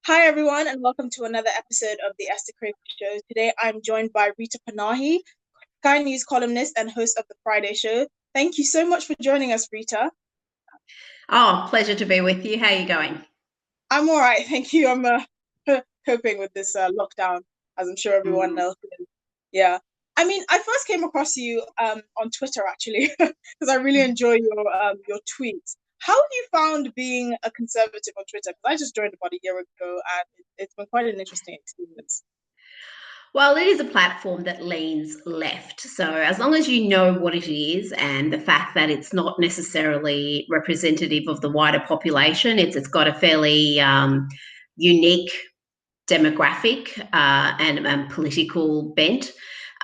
Hi, everyone, and welcome to another episode of the Esther Krakue Show. Today, I'm joined by Rita Panahi, Sky News columnist and host of the Friday Show. Thank you so much for joining us, Rita. Oh, pleasure to be with you. How are you going? I'm all right, thank you. I'm coping with this lockdown, as I'm sure everyone Mm. else is. Yeah. I mean, I first came across you on Twitter, actually, because I really enjoy your tweets. How have you found being a conservative on Twitter? Because I just joined about a year ago, and it's been quite an interesting experience. Well, it is a platform that leans left. So, as long as you know what it is and the fact that it's not necessarily representative of the wider population, it's got a fairly unique demographic and political bent.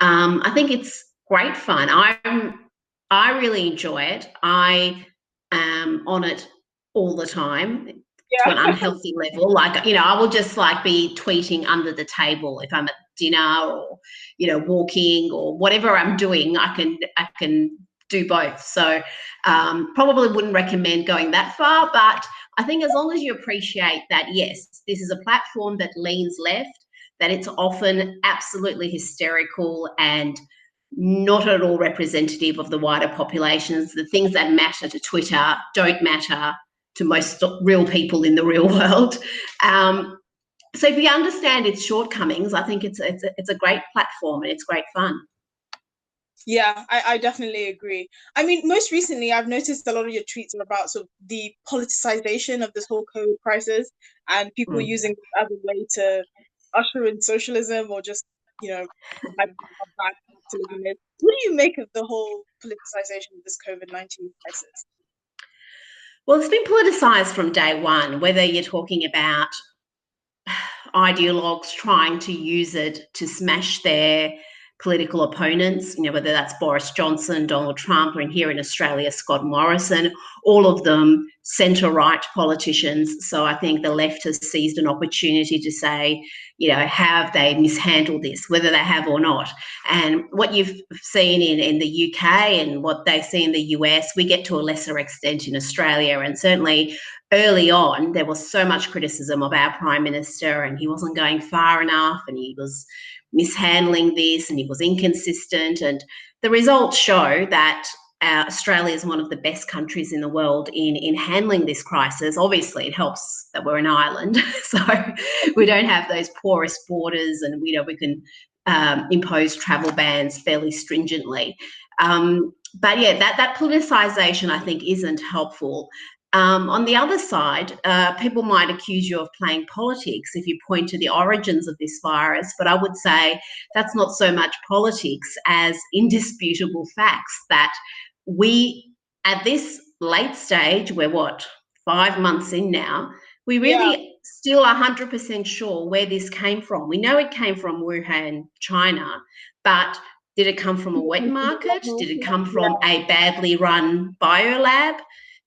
I think it's great fun. I really enjoy it. I am on it all the time to an Yeah. unhealthy level. Like, I will just like be tweeting under the table if I'm at dinner or, walking or whatever I'm doing. I can do both. So probably wouldn't recommend going that far, but I think as long as you appreciate that, yes, this is a platform that leans left, that it's often absolutely hysterical and not at all representative of the wider populations. The things that matter to Twitter don't matter to most real people in the real world. So if you understand its shortcomings, I think it's a great platform and it's great fun. Yeah, I definitely agree. I mean, most recently, I've noticed a lot of your tweets are about sort of the politicization of this whole COVID crisis and people Mm. using it as a way to usher in socialism or just, hype up how bad capitalism is. What do you make of the whole politicization of this COVID-19 crisis? Well, it's been politicised from day one, whether you're talking about ideologues trying to use it to smash their political opponents, whether that's Boris Johnson, Donald Trump, or here in Australia, Scott Morrison, all of them centre-right politicians. So I think the left has seized an opportunity to say, have they mishandled this, whether they have or not. And what you've seen in the UK and what they see in the US, we get to a lesser extent in Australia. And certainly early on, there was so much criticism of our Prime Minister and he wasn't going far enough and he was mishandling this and he was inconsistent. And the results show that Australia is one of the best countries in the world in handling this crisis. Obviously, it helps that we're an island, so we don't have those porous borders, and we can impose travel bans fairly stringently. But yeah, that politicisation I think isn't helpful. On the other side, people might accuse you of playing politics if you point to the origins of this virus, but I would say that's not so much politics as indisputable facts that we, at this late stage, we're 5 months in now, we Yeah. really still 100% sure where this came from. We know it came from Wuhan, China, but did it come from a wet market? Did it come from Yeah. a badly run biolab?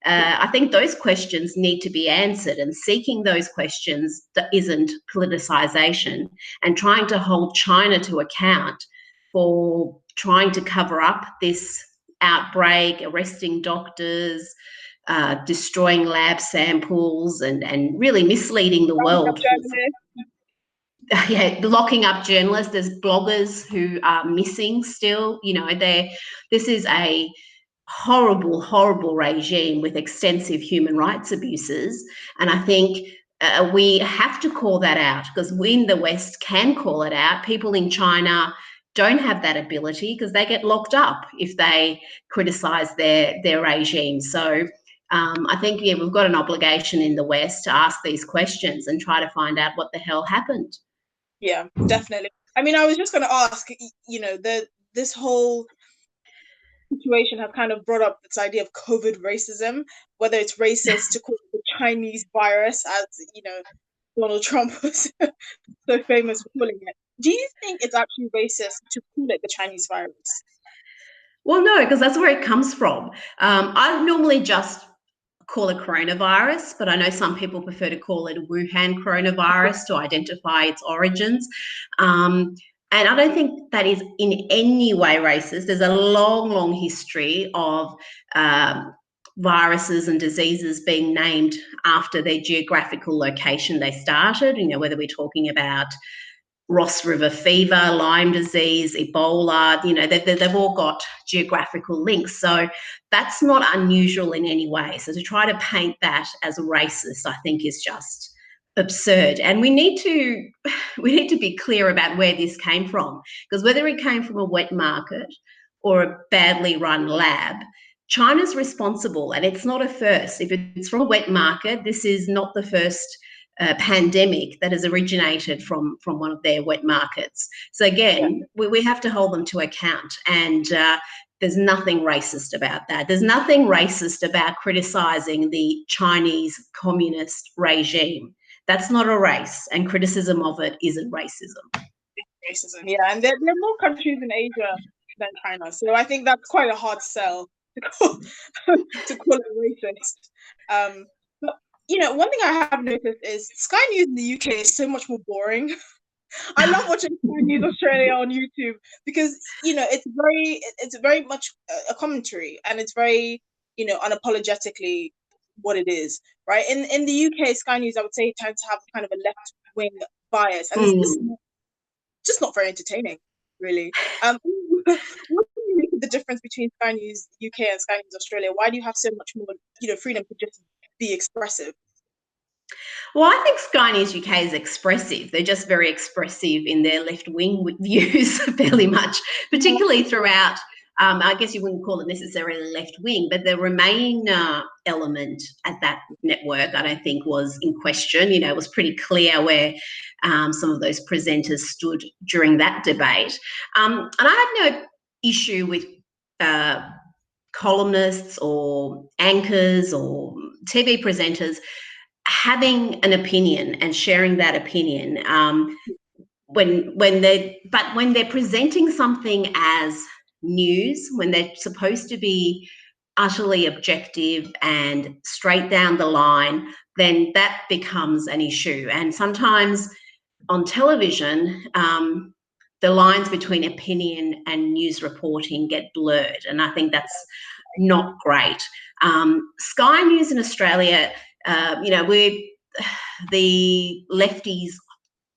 I think those questions need to be answered, and seeking those questions that isn't politicisation, and trying to hold China to account for trying to cover up this outbreak, arresting doctors, destroying lab samples, and really misleading the world. Yeah, locking up journalists. There's bloggers who are missing still. This is a horrible, horrible regime with extensive human rights abuses. And I think we have to call that out because we in the West can call it out. People in China don't have that ability because they get locked up if they criticise their regime. So I think, yeah, we've got an obligation in the West to ask these questions and try to find out what the hell happened. Yeah, definitely. I mean, I was just going to ask, this whole situation has kind of brought up this idea of COVID racism, whether it's racist to call it the Chinese virus, as Donald Trump was so famous for calling it. Do you think it's actually racist to call it the Chinese virus? Well, no, because that's where it comes from. I normally just call it coronavirus, but I know some people prefer to call it Wuhan coronavirus to identify its origins. And I don't think that is in any way racist. There's a long, long history of viruses and diseases being named after their geographical location they started, whether we're talking about Ross River fever, Lyme disease, Ebola, they've all got geographical links. So that's not unusual in any way. So to try to paint that as racist, I think is just absurd. And we need to be clear about where this came from, because whether it came from a wet market or a badly run lab, China's responsible, and it's not a first. If it's from a wet market, this is not the first pandemic that has originated from one of their wet markets. So again, we have to hold them to account, and there's nothing racist about that. There's nothing racist about criticising the Chinese communist regime. That's not a race, and criticism of it isn't racism. Racism, yeah, and there are more countries in Asia than China, so I think that's quite a hard sell to call it racist. But one thing I have noticed is Sky News in the UK is so much more boring. I love watching Sky News Australia on YouTube because it's very much a commentary, and it's very unapologetically what it is, right? In the UK, Sky News, I would say, tends to have kind of a left wing bias, and it's just not very entertaining, really. What do you make of the difference between Sky News UK and Sky News Australia? Why do you have so much more freedom to just be expressive? Well, I think Sky News UK is expressive. They're just very expressive in their left-wing views, fairly much, particularly throughout. I guess you wouldn't call it necessarily left-wing, but the Remain element at that network, I don't think, was in question. It was pretty clear where some of those presenters stood during that debate. And I have no issue with columnists or anchors or TV presenters having an opinion and sharing that opinion when they're presenting something as news, when they're supposed to be utterly objective and straight down the line, then that becomes an issue. And sometimes on television, the lines between opinion and news reporting get blurred, and I think that's not great. Sky News in Australia, the lefties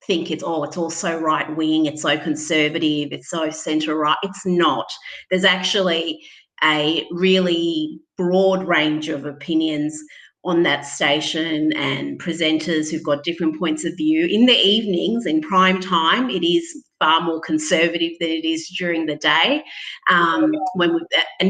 think it's all so right wing, it's so conservative, it's so centre right. It's not. There's actually a really broad range of opinions on that station and presenters who've got different points of view. In the evenings, in prime time, it is far more conservative than it is during the day. And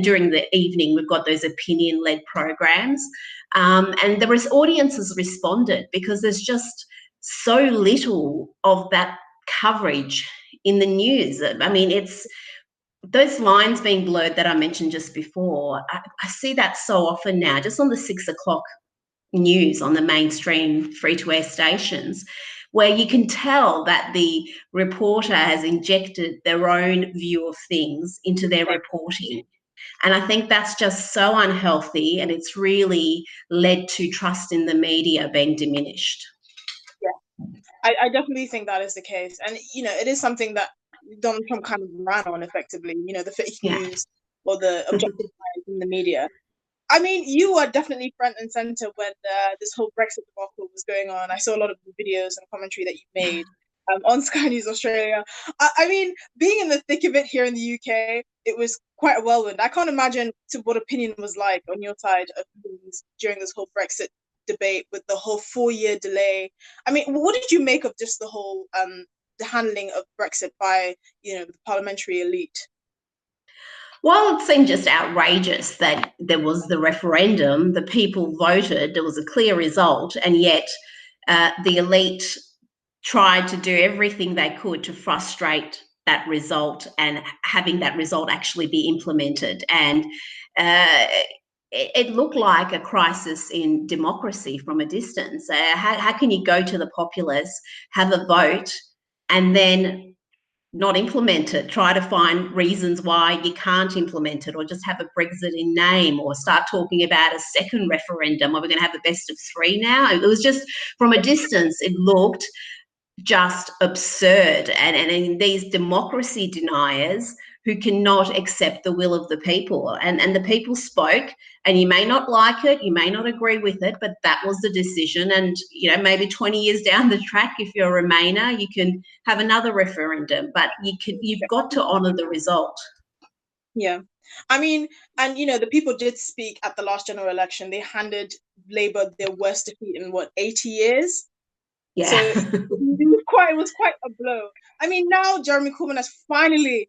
during the evening, we've got those opinion-led programs. And the audiences responded because there's just so little of that coverage in the news. I mean, it's those lines being blurred that I mentioned just before. I see that so often now, just on the 6 o'clock news on the mainstream free-to-air stations, where you can tell that the reporter has injected their own view of things into their reporting. And I think that's just so unhealthy, and it's really led to trust in the media being diminished. Yeah, I definitely think that is the case. And, it is something that Donald Trump kind of ran on effectively, the fake news or the objective bias in the media. I mean, you were definitely front and center when this whole Brexit debacle was going on. I saw a lot of the videos and commentary that you made on Sky News Australia. I mean, being in the thick of it here in the UK, it was quite a whirlwind. I can't imagine what opinion was like on your side of things during this whole Brexit debate with the whole 4-year delay. I mean, what did you make of just the whole the handling of Brexit by the parliamentary elite? Well, it seemed just outrageous that there was the referendum, the people voted, there was a clear result, and yet the elite tried to do everything they could to frustrate that result and having that result actually be implemented. And it looked like a crisis in democracy from a distance. How can you go to the populace, have a vote, and then not implement it, try to find reasons why you can't implement it, or just have a Brexit in name, or start talking about a second referendum, or we're going to have a best of 3 now? It was just, from a distance, it looked just absurd. And these democracy deniers who cannot accept the will of the people. And the people spoke, and you may not like it, you may not agree with it, but that was the decision. And, you know, maybe 20 years down the track, if you're a Remainer, you can have another referendum, but you've got to honour the result. Yeah. I mean, and, you know, the people did speak at the last general election. They handed Labour their worst defeat in, what, 80 years? So Yeah. it was quite a blow. I mean, now Jeremy Corbyn has finally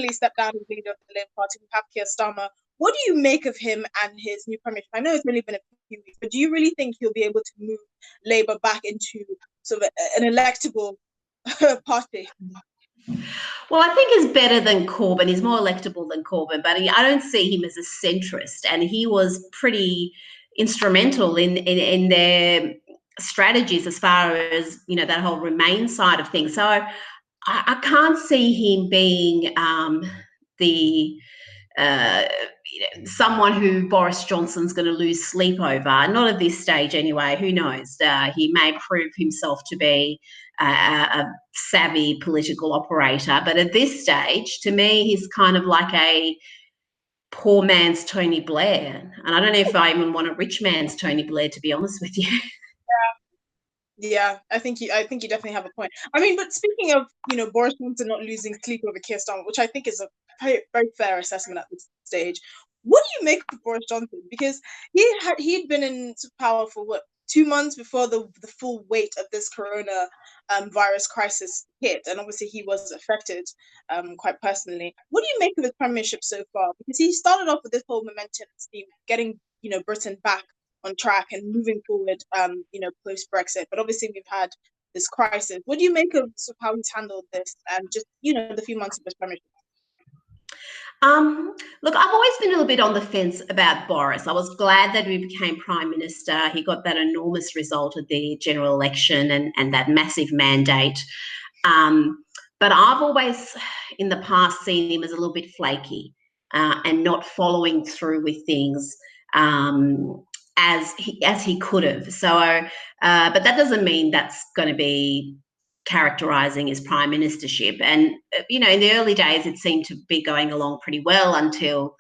stepped down as leader of the Labour Party. We have Keir Starmer. What do you make of him and his new premiership? I know it's only been a few weeks, but do you really think he'll be able to move Labour back into sort of an electable party? Well, I think he's better than Corbyn. He's more electable than Corbyn, but I don't see him as a centrist. And he was pretty instrumental in their strategies as far as, you know, that whole Remain side of things. So I can't see him being the someone who Boris Johnson's going to lose sleep over. Not at this stage, anyway. Who knows? He may prove himself to be a savvy political operator, but at this stage, to me, he's kind of like a poor man's Tony Blair. And I don't know if I even want a rich man's Tony Blair, to be honest with you. Yeah, I think you definitely have a point. I mean, but speaking of, you know, Boris Johnson not losing sleep over Keir Starmer, which I think is a very, very fair assessment at this stage. What do you make of Boris Johnson? Because he'd been in power for what, 2 months before the full weight of this corona virus crisis hit, and obviously he was affected quite personally. What do you make of his premiership so far? Because he started off with this whole momentum scheme, getting, you know, Britain back on track and moving forward, you know, post Brexit. But obviously, we've had this crisis. What do you make of sort of how he's handled this and just, you know, the few months of his premiership? Look, I've always been a little bit on the fence about Boris. I was glad that he became Prime Minister. He got that enormous result of the general election and that massive mandate. But I've always, in the past, seen him as a little bit flaky and not following through with things as he could have. So, but that doesn't mean that's going to be characterising his prime ministership. And you know, in the early days, it seemed to be going along pretty well until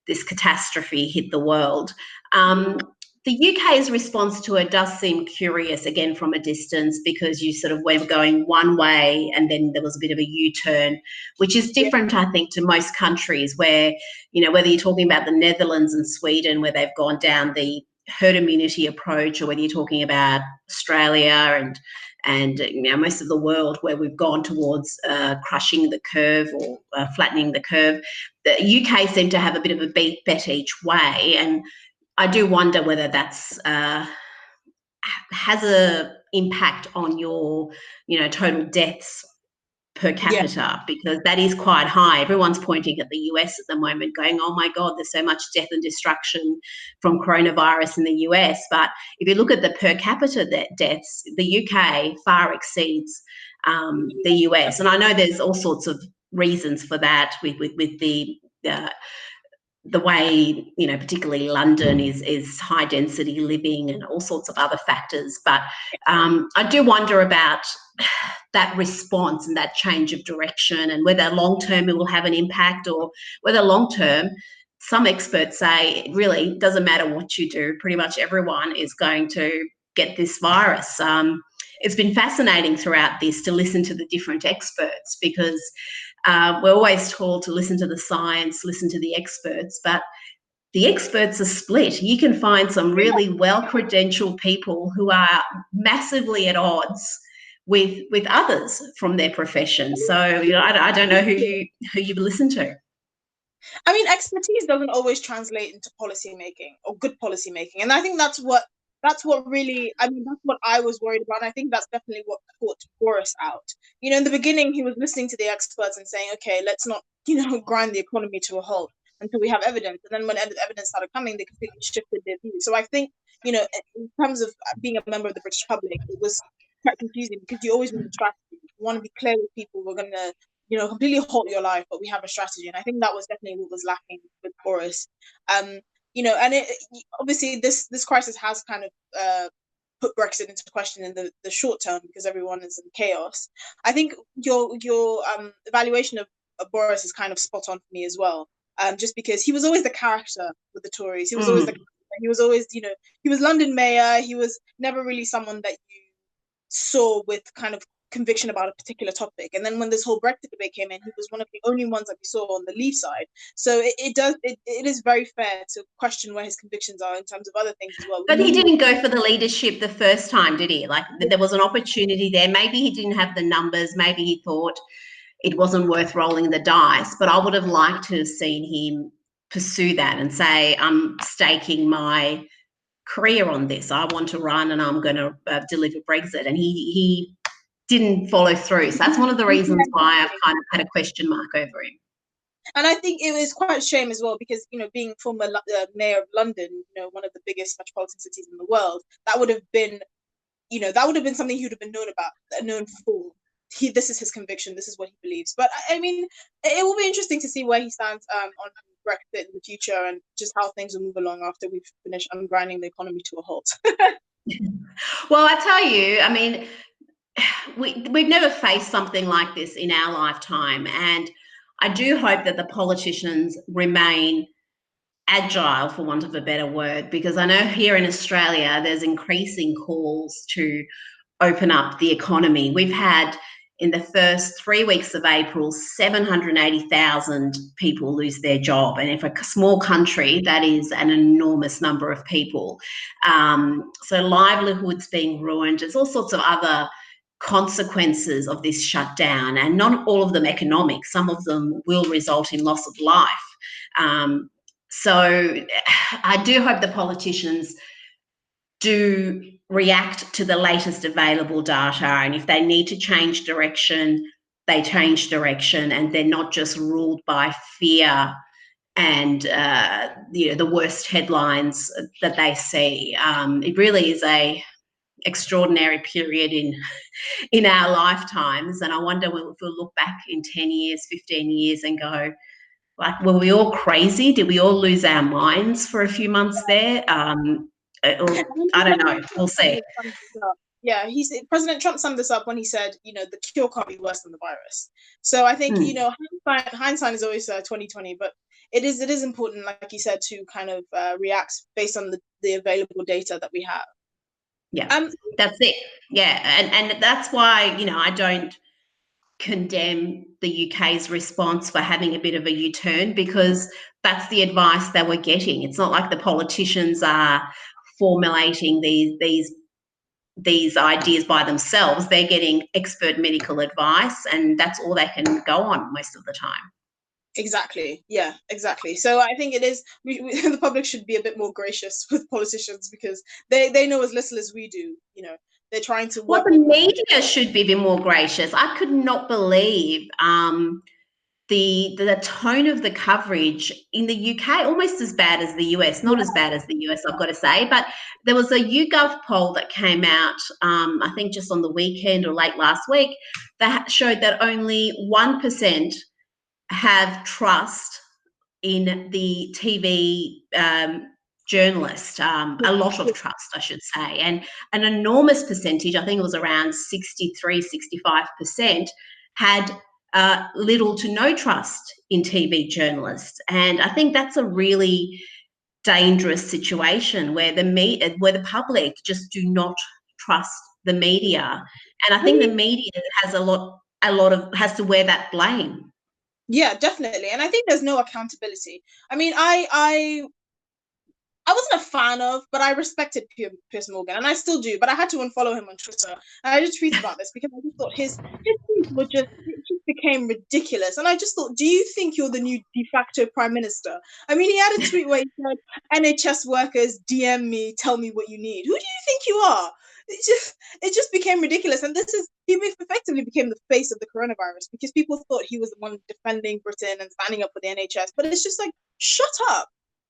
this catastrophe hit the world. The UK's response to it does seem curious, again, from a distance, because you sort of were going one way and then there was a bit of a U-turn, which is different, I think, to most countries where, you know, whether you're talking about the Netherlands and Sweden, where they've gone down the herd immunity approach, or whether you're talking about Australia and you know, most of the world where we've gone towards crushing the curve or flattening the curve, the UK seem to have a bit of a bet each way. And I do wonder whether that's has a impact on your, you know, total deaths per capita, because that is quite high. Everyone's pointing at the US at the moment going, oh my God, there's so much death and destruction from coronavirus in the US. But if you look at the per capita deaths, the UK far exceeds the US. And I know there's all sorts of reasons for that with the way, you know, particularly London is high density living and all sorts of other factors. But I do wonder about that response and that change of direction, and whether long term it will have an impact, or whether long term, some experts say it really doesn't matter what you do, pretty much everyone is going to get this virus. It's been fascinating throughout this to listen to the different experts, because we're always told to listen to the science, listen to the experts, but the experts are split. You can find some really well-credentialed people who are massively at odds with others from their profession. So, you know, I don't know who you listen to. I mean, expertise doesn't always translate into policy making or good policy making, and I think that's what really, I mean, that's what I was worried about. And I think that's definitely what caught Boris out. You know, in the beginning, he was listening to the experts and saying, okay, let's not, you know, grind the economy to a halt until we have evidence. And then when evidence started coming, they completely shifted their view. So I think, you know, in terms of being a member of the British public, it was quite confusing, because you always need a strategy. You want to be clear with people. We're going to, you know, completely halt your life, but we have a strategy. And I think that was definitely what was lacking with Boris. You know, and obviously this crisis has kind of put Brexit into question in the short term, because everyone is in chaos. I think your evaluation Boris is kind of spot on for me as well. Just because he was always the character with the Tories. He was always Mm. the he was always, he was London mayor. He was never really someone that you saw with kind of conviction about a particular topic. And then when this whole Brexit debate came in, he was one of the only ones that we saw on the Leave side. So it is very fair to question where his convictions are in terms of other things as well. But he didn't go for the leadership the first time, did he? Like there was an opportunity there. Maybe he didn't have the numbers. Maybe he thought it wasn't worth rolling the dice. But I would have liked to have seen him pursue that and say, I'm staking my career on this. I want to run and I'm going to deliver Brexit. And he didn't follow through. So that's one of the reasons why I've kind of had a question mark over him. And I think it was quite a shame as well because, being former mayor of London, one of the biggest metropolitan cities in the world, that would have been something he would have been known for. This is his conviction. This is what he believes. But I mean, it will be interesting to see where he stands on Brexit in the future and just how things will move along after we've finished ungrinding the economy to a halt. Well, I tell you, I mean, we've never faced something like this in our lifetime, and I do hope that the politicians remain agile, for want of a better word, because I know here in Australia there's increasing calls to open up the economy. We've had in the first 3 weeks of April 780,000 people lose their job, and if a small country, that is an enormous number of people. So livelihoods being ruined. There's all sorts of other consequences of this shutdown, and not all of them economic. Some of them will result in loss of life. So I do hope the politicians do react to the latest available data, and if they need to change direction, they change direction, and they're not just ruled by fear and the worst headlines that they see. It really is a extraordinary period in our lifetimes, and I wonder if we'll look back in 10 years, 15 years and go, like, were we all crazy? Did we all lose our minds for a few months there? I don't know. We'll see. Yeah, President Trump summed this up when he said, the cure can't be worse than the virus. So I think, hindsight is always 2020, but it is important, like you said, to kind of react based on the available data that we have. Yeah, that's it. Yeah, and that's why, I don't condemn the UK's response for having a bit of a U-turn, because that's the advice they were getting. It's not like the politicians are formulating these ideas by themselves. They're getting expert medical advice, and that's all they can go on most of the time. Exactly. Yeah, exactly. So I think it is, the public should be a bit more gracious with politicians because they know as little as we do. They're trying to work. Well, the media should be a bit more gracious. I could not believe the tone of the coverage in the UK, almost as bad as the US, not as bad as the US, I've got to say, but there was a YouGov poll that came out, I think just on the weekend or late last week, that showed that only 1% have trust in the TV journalist, a lot of trust, I should say, and an enormous percentage, I think it was around 63, 65%, had little to no trust in TV journalists. And I think that's a really dangerous situation where the public just do not trust the media. And I think the media has has to wear that blame. Yeah, definitely. And I think there's no accountability. I mean, I wasn't a fan of, but I respected Piers Morgan, and I still do. But I had to unfollow him on Twitter, and I just tweeted about this because I just thought his tweets were it just became ridiculous. And I just thought, do you think you're the new de facto prime minister? I mean, he had a tweet where he said, "NHS workers, DM me, tell me what you need." Who do you think you are? It just became ridiculous, and he effectively became the face of the coronavirus because people thought he was the one defending Britain and standing up for the NHS. But it's just like, shut up.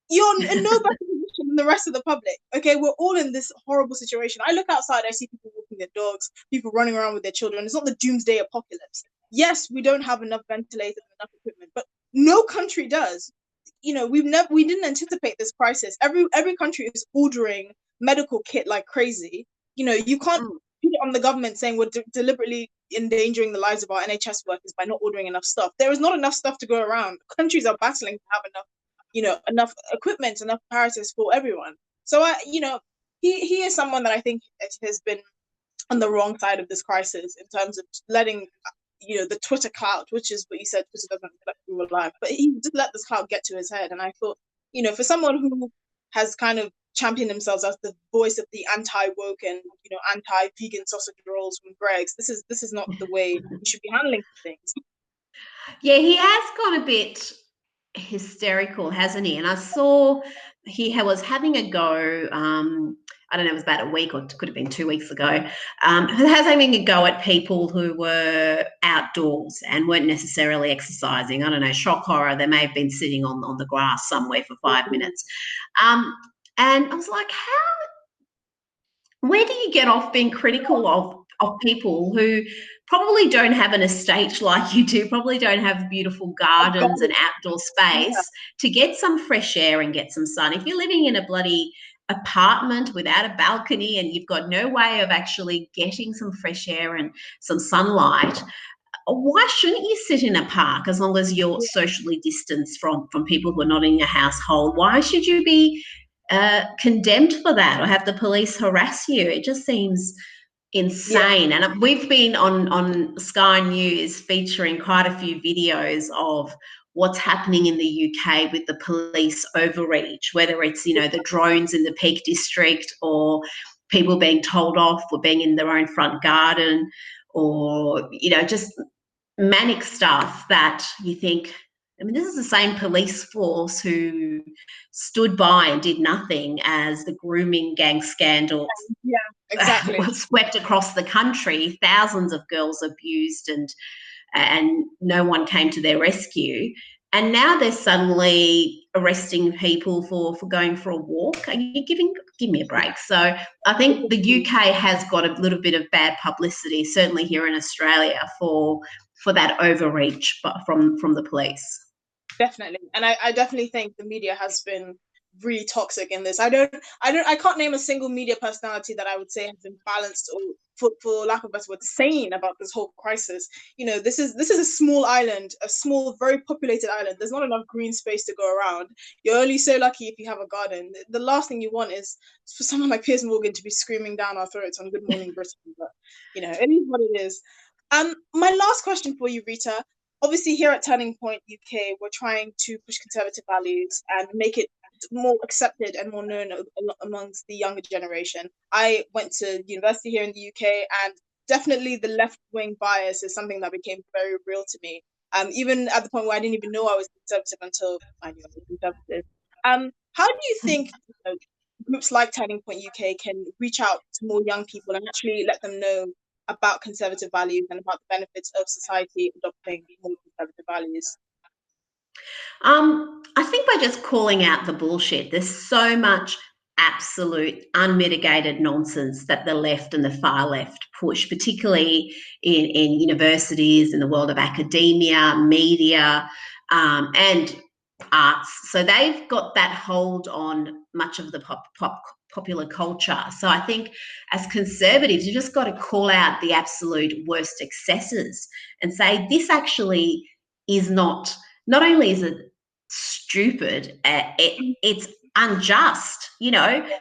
You're in no better position than the rest of the public. Okay, we're all in this horrible situation. I look outside, I see people walking their dogs, people running around with their children. It's not the doomsday apocalypse. Yes, we don't have enough ventilators and enough equipment, but no country does. We didn't anticipate this crisis. Every country is ordering medical kit like crazy. You can't put it on the government saying we're deliberately endangering the lives of our NHS workers by not ordering enough stuff. There is not enough stuff to go around. Countries are battling to have enough, enough equipment, enough apparatus for everyone. So he is someone that I think has been on the wrong side of this crisis in terms of letting the Twitter clout, which is what you said, Twitter doesn't reflect real life, but he just let this clout get to his head. And I thought, for someone who has kind of championed themselves as the voice of the anti-woke and anti-vegan sausage rolls from Greg's, this is not the way you should be handling things. Yeah, he has got a bit hysterical, hasn't he? And I saw he was having a go. I don't know, it was about a week or it could have been 2 weeks ago. He was having a go at people who were outdoors and weren't necessarily exercising. I don't know, shock horror. They may have been sitting on the grass somewhere for 5 minutes. And I was like, where do you get off being critical of people who probably don't have an estate like you do, probably don't have beautiful gardens and outdoor space to get some fresh air and get some sun? If you're living in a bloody apartment without a balcony and you've got no way of actually getting some fresh air and some sunlight, why shouldn't you sit in a park as long as you're socially distanced from people who are not in your household? Why should you be condemned for that or have the police harass you? It just seems insane. Yeah. And we've been on Sky News featuring quite a few videos of what's happening in the UK with the police overreach, whether it's, the drones in the Peak District or people being told off for being in their own front garden or, just manic stuff that you think, this is the same police force who stood by and did nothing as the grooming gang scandals exactly. swept across the country. Thousands of girls abused and no one came to their rescue. And now they're suddenly arresting people for going for a walk. Are you give me a break? So I think the UK has got a little bit of bad publicity, certainly here in Australia, for that overreach from the police. Definitely. And I definitely think the media has been really toxic in this. I can't name a single media personality that I would say has been balanced or, for lack of a better word, sane about this whole crisis. This is a small island, a small, very populated island. There's not enough green space to go around. You're only so lucky if you have a garden. The last thing you want is for someone like Piers Morgan to be screaming down our throats on Good Morning Britain. But it is what it is. My last question for you, Rita. Obviously, here at Turning Point UK, we're trying to push conservative values and make it more accepted and more known amongst the younger generation. I went to university here in the UK, and definitely the left-wing bias is something that became very real to me. Even at the point where I didn't even know I was conservative until I knew I was conservative. How do you think groups like Turning Point UK can reach out to more young people and actually let them know about conservative values and about the benefits of society adopting more conservative values? I think by just calling out the bullshit. There's so much absolute unmitigated nonsense that the left and the far left push, particularly in universities, in the world of academia, media, and arts. So they've got that hold on much of the popular culture. So I think as conservatives, you just got to call out the absolute worst excesses and say this actually is not only is it stupid, it's unjust.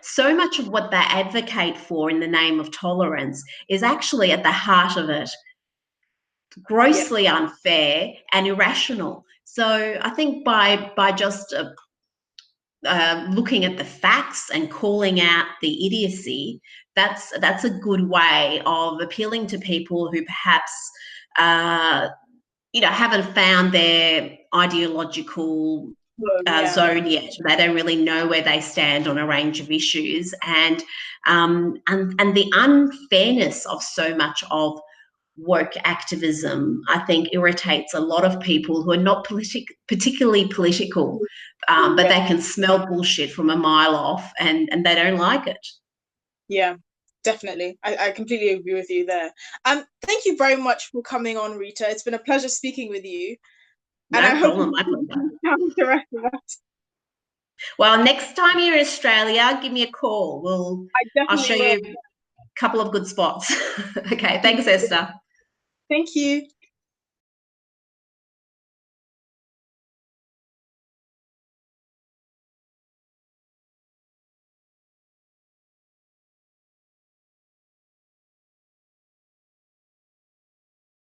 So much of what they advocate for in the name of tolerance is actually at the heart of it grossly unfair and irrational. So I think by just looking at the facts and calling out the idiocy, that's a good way of appealing to people who perhaps haven't found their ideological zone yet. They don't really know where they stand on a range of issues, and the unfairness of so much of woke activism, I think, irritates a lot of people who are not particularly political, but they can smell bullshit from a mile off, and they don't like it. Yeah, definitely. I completely agree with you there. Thank you very much for coming on, Rita. It's been a pleasure speaking with you. No problem. My pleasure. Well, next time you're in Australia, give me a call. I'll show you a couple of good spots. Okay, thanks, Esther. Thank you.